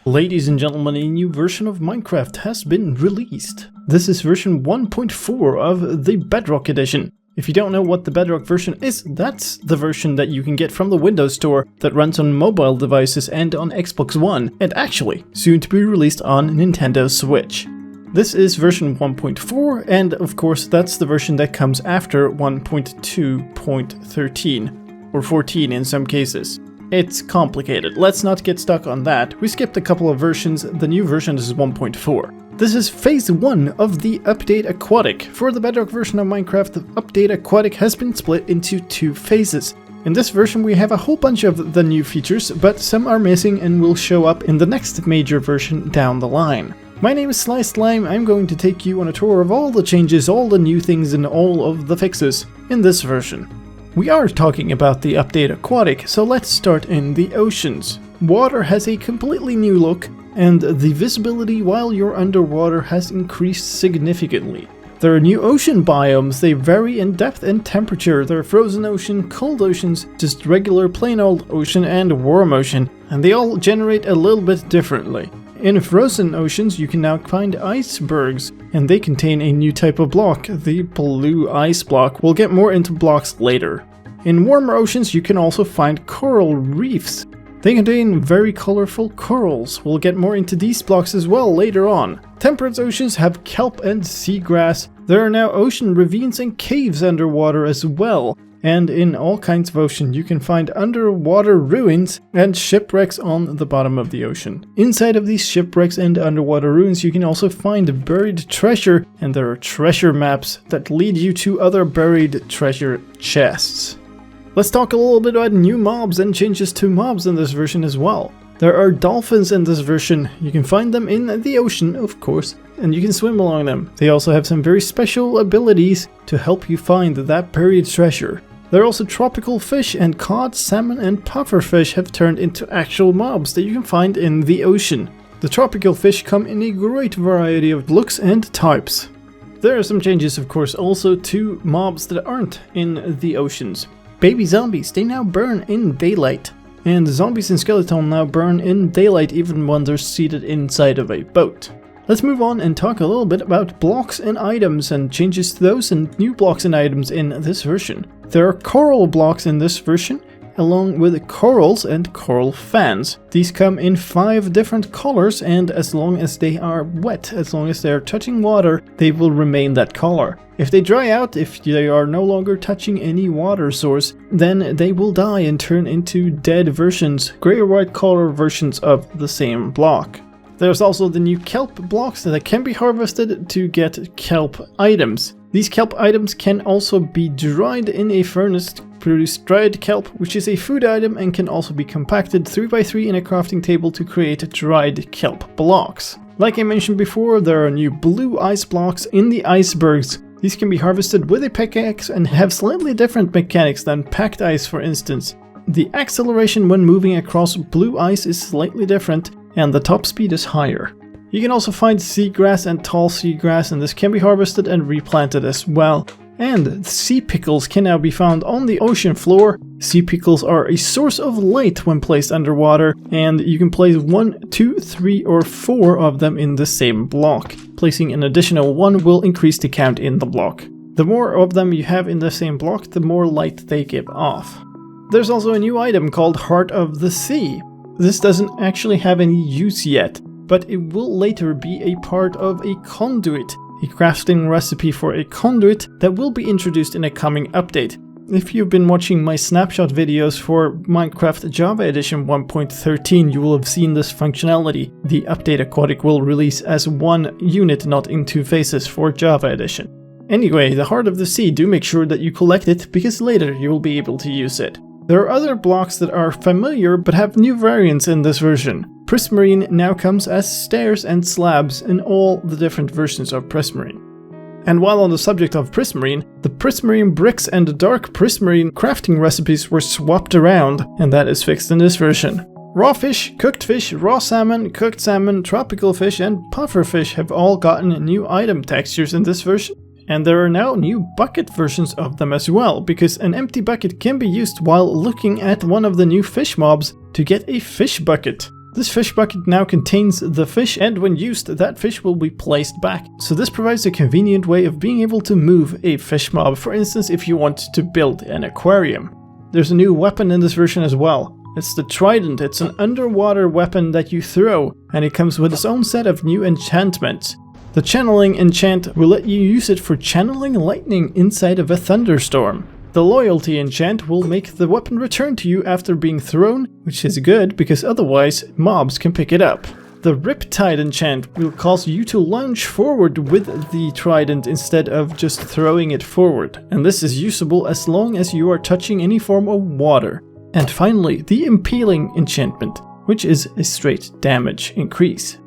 Ladies and gentlemen, a new version of Minecraft has been released. This is version 1.4 of the Bedrock edition. If you don't know what the Bedrock version is, that's the version that you can get from the Windows Store that runs on mobile devices and on Xbox One, and actually soon to be released on Nintendo Switch. This is version 1.4, and of course that's the version that comes after 1.2.13, or 14 in some cases. It's complicated, let's not get stuck on that. We skipped a couple of versions, the new version is 1.4. This is phase 1 of the update Aquatic. For the Bedrock version of Minecraft, the update Aquatic has been split into 2 phases. In this version we have a whole bunch of the new features, but some are missing and will show up in the next major version down the line. My name is slicedlime, I'm going to take you on a tour of all the changes, all the new things and all of the fixes in this version. We are talking about the update Aquatic, so let's start in the oceans. Water has a completely new look, and the visibility while you're underwater has increased significantly. There are new ocean biomes, they vary in depth and temperature. There are frozen ocean, cold oceans, just regular plain old ocean and warm ocean, and they all generate a little bit differently. In frozen oceans you can now find icebergs, and they contain a new type of block, the blue ice block. We'll get more into blocks later. In warmer oceans you can also find coral reefs. They contain very colorful corals. We'll get more into these blocks as well later on. Temperate oceans have kelp and seagrass. There are now ocean ravines and caves underwater as well. And in all kinds of ocean you can find underwater ruins and shipwrecks on the bottom of the ocean. Inside of these shipwrecks and underwater ruins you can also find buried treasure, and there are treasure maps that lead you to other buried treasure chests. Let's talk a little bit about new mobs and changes to mobs in this version as well. There are dolphins in this version. You can find them in the ocean, of course, and you can swim along them. They also have some very special abilities to help you find that buried treasure. There are also tropical fish, and cod, salmon and pufferfish have turned into actual mobs that you can find in the ocean. The tropical fish come in a great variety of looks and types. There are some changes of course also to mobs that aren't in the oceans. Baby zombies, they now burn in daylight. And zombies and skeleton now burn in daylight even when they're seated inside of a boat. Let's move on and talk a little bit about blocks and items and changes to those and new blocks and items in this version. There are coral blocks in this version, along with corals and coral fans. These come in 5 different colors, and as long as they are wet, as long as they are touching water, they will remain that color. If they dry out, if they are no longer touching any water source, then they will die and turn into dead versions, gray or white color versions of the same block. There's also the new kelp blocks that can be harvested to get kelp items. These kelp items can also be dried in a furnace to produce dried kelp, which is a food item and can also be compacted 3x3 in a crafting table to create dried kelp blocks. Like I mentioned before, there are new blue ice blocks in the icebergs. These can be harvested with a pickaxe and have slightly different mechanics than packed ice, for instance. The acceleration when moving across blue ice is slightly different, and the top speed is higher. You can also find seagrass and tall seagrass, and this can be harvested and replanted as well. And sea pickles can now be found on the ocean floor. Sea pickles are a source of light when placed underwater, and you can place 1, 2, 3 or 4 of them in the same block. Placing an additional 1 will increase the count in the block. The more of them you have in the same block, the more light they give off. There's also a new item called Heart of the Sea. This doesn't actually have any use yet, but it will later be a part of a conduit, a crafting recipe for a conduit that will be introduced in a coming update. If you've been watching my snapshot videos for Minecraft Java Edition 1.13, you will have seen this functionality. The update Aquatic will release as one unit, not in 2 phases for Java Edition. Anyway, the Heart of the Sea, do make sure that you collect it, because later you will be able to use it. There are other blocks that are familiar but have new variants in this version. Prismarine now comes as stairs and slabs in all the different versions of Prismarine. And while on the subject of Prismarine, the Prismarine bricks and the dark Prismarine crafting recipes were swapped around, and that is fixed in this version. Raw fish, raw salmon, cooked salmon, tropical fish and pufferfish have all gotten new item textures in this version. And there are now new bucket versions of them as well, because an empty bucket can be used while looking at one of the new fish mobs to get a fish bucket. This fish bucket now contains the fish, and when used, that fish will be placed back. So this provides a convenient way of being able to move a fish mob, for instance if you want to build an aquarium. There's a new weapon in this version as well. It's the Trident. It's an underwater weapon that you throw, and it comes with its own set of new enchantments. The channeling enchant will let you use it for channeling lightning inside of a thunderstorm. The loyalty enchant will make the weapon return to you after being thrown, which is good because otherwise mobs can pick it up. The Riptide enchant will cause you to lunge forward with the trident instead of just throwing it forward, and this is usable as long as you are touching any form of water. And finally, the Impaling enchantment, which is a straight damage increase.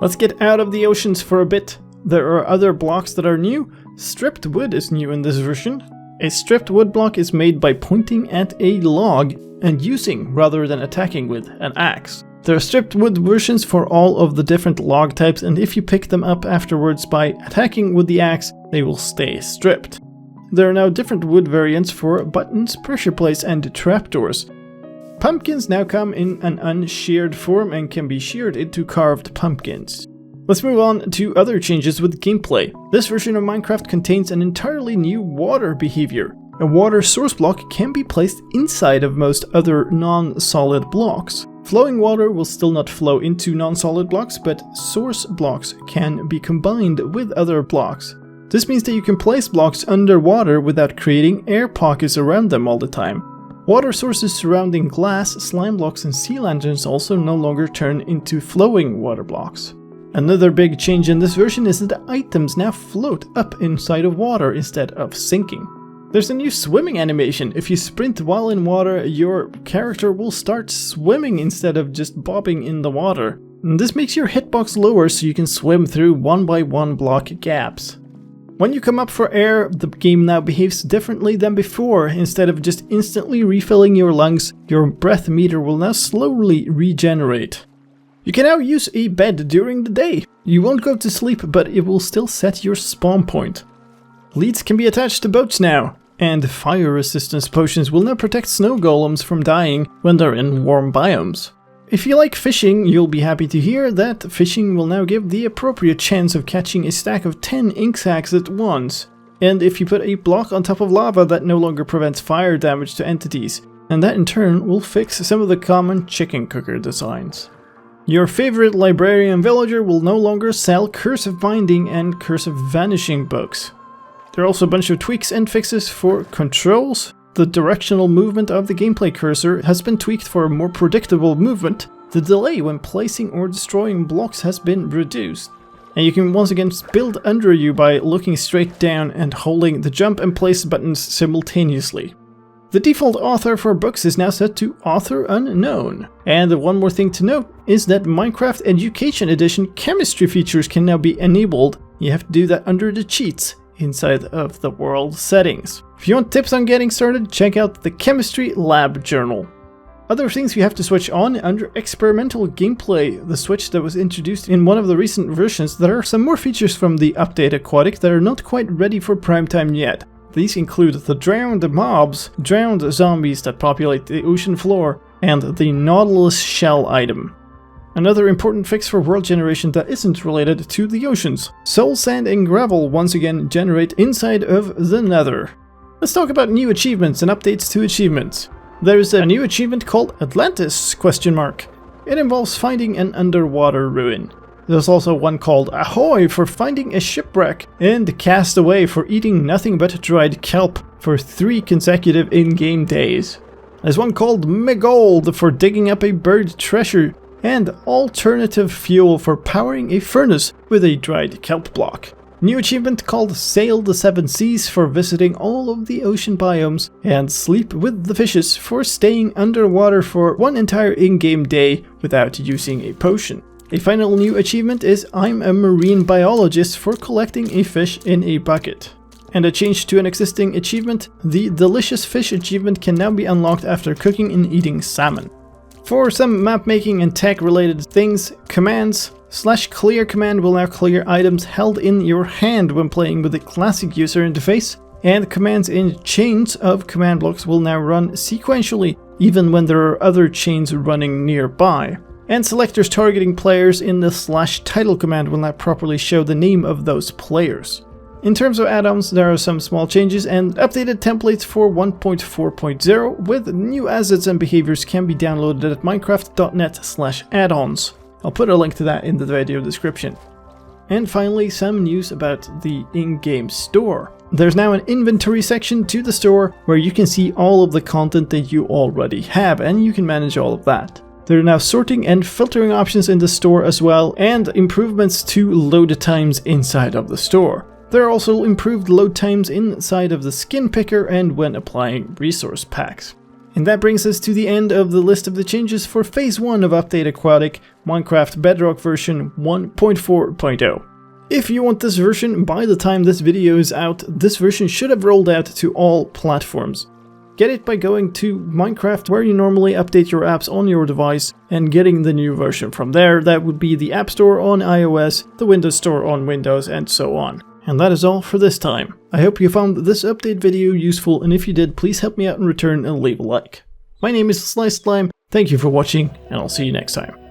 Let's get out of the oceans for a bit. There are other blocks that are new. Stripped wood is new in this version. A stripped wood block is made by pointing at a log and using, rather than attacking with, an axe. There are stripped wood versions for all of the different log types, and if you pick them up afterwards by attacking with the axe, they will stay stripped. There are now different wood variants for buttons, pressure plates, and trapdoors. Pumpkins now come in an unsheared form and can be sheared into carved pumpkins. Let's move on to other changes with gameplay. This version of Minecraft contains an entirely new water behavior. A water source block can be placed inside of most other non-solid blocks. Flowing water will still not flow into non-solid blocks, but source blocks can be combined with other blocks. This means that you can place blocks underwater without creating air pockets around them all the time. Water sources surrounding glass, slime blocks, and sea lanterns also no longer turn into flowing water blocks. Another big change in this version is that the items now float up inside of water instead of sinking. There's a new swimming animation. If you sprint while in water, your character will start swimming instead of just bobbing in the water. And this makes your hitbox lower so you can swim through 1x1 block gaps. When you come up for air, the game now behaves differently than before. Instead of just instantly refilling your lungs, your breath meter will now slowly regenerate. You can now use a bed during the day. You won't go to sleep, but it will still set your spawn point. Leads can be attached to boats now, and fire resistance potions will now protect snow golems from dying when they're in warm biomes. If you like fishing, you'll be happy to hear that fishing will now give the appropriate chance of catching a stack of 10 ink sacs at once. And if you put a block on top of lava, that no longer prevents fire damage to entities, and that in turn will fix some of the common chicken cooker designs. Your favorite librarian villager will no longer sell Curse of Binding and Curse of Vanishing books. There are also a bunch of tweaks and fixes for controls. The directional movement of the gameplay cursor has been tweaked for a more predictable movement. The delay when placing or destroying blocks has been reduced. And you can once again build under you by looking straight down and holding the jump and place buttons simultaneously. The default author for books is now set to Author Unknown. And one more thing to note is that Minecraft Education Edition chemistry features can now be enabled. You have to do that under the cheats inside of the world settings. If you want tips on getting started, check out the Chemistry Lab Journal. Other things you have to switch on under experimental gameplay, the switch that was introduced in one of the recent versions. There are some more features from the update Aquatic that are not quite ready for prime time yet. These include the drowned mobs, drowned zombies that populate the ocean floor, and the Nautilus shell item. Another important fix for world generation that isn't related to the oceans. Soul sand and gravel once again generate inside of the Nether. Let's talk about new achievements and updates to achievements. There is a new achievement called Atlantis ? It involves finding an underwater ruin. There's also one called Ahoy for finding a shipwreck, and Castaway for eating nothing but dried kelp for 3 consecutive in-game days. There's one called Megold for digging up a buried treasure, and Alternative Fuel for powering a furnace with a dried kelp block. New achievement called Sail the 7 Seas for visiting all of the ocean biomes, and Sleep with the Fishes for staying underwater for 1 entire in-game day without using a potion. A final new achievement is I'm a Marine Biologist for collecting a fish in a bucket. And a change to an existing achievement, the Delicious Fish achievement can now be unlocked after cooking and eating salmon. For some map making and tech related things, commands /clear command will now clear items held in your hand when playing with the classic user interface, and commands in chains of command blocks will now run sequentially even when there are other chains running nearby. and selectors targeting players in the /title command will not properly show the name of those players. In terms of add-ons, there are some small changes and updated templates for 1.4.0 with new assets and behaviors can be downloaded at minecraft.net/add-ons. I'll put a link to that in the video description. And finally, some news about the InGame Store. There's now an inventory section to the store where you can see all of the content that you already have, and you can manage all of that. There are now sorting and filtering options in the store as well, and improvements to load times inside of the store. There are also improved load times inside of the skin picker and when applying resource packs. And that brings us to the end of the list of the changes for Phase 1 of Update Aquatic, Minecraft Bedrock version 1.4.0. If you want this version, by the time this video is out, this version should have rolled out to all platforms. Get it by going to Minecraft where you normally update your apps on your device and getting the new version from there. That would be the App Store on iOS, the Windows Store on Windows, and so on. And that is all for this time. I hope you found this update video useful, and if you did, please help me out in return and leave a like. My name is slicedlime, thank you for watching, and I'll see you next time.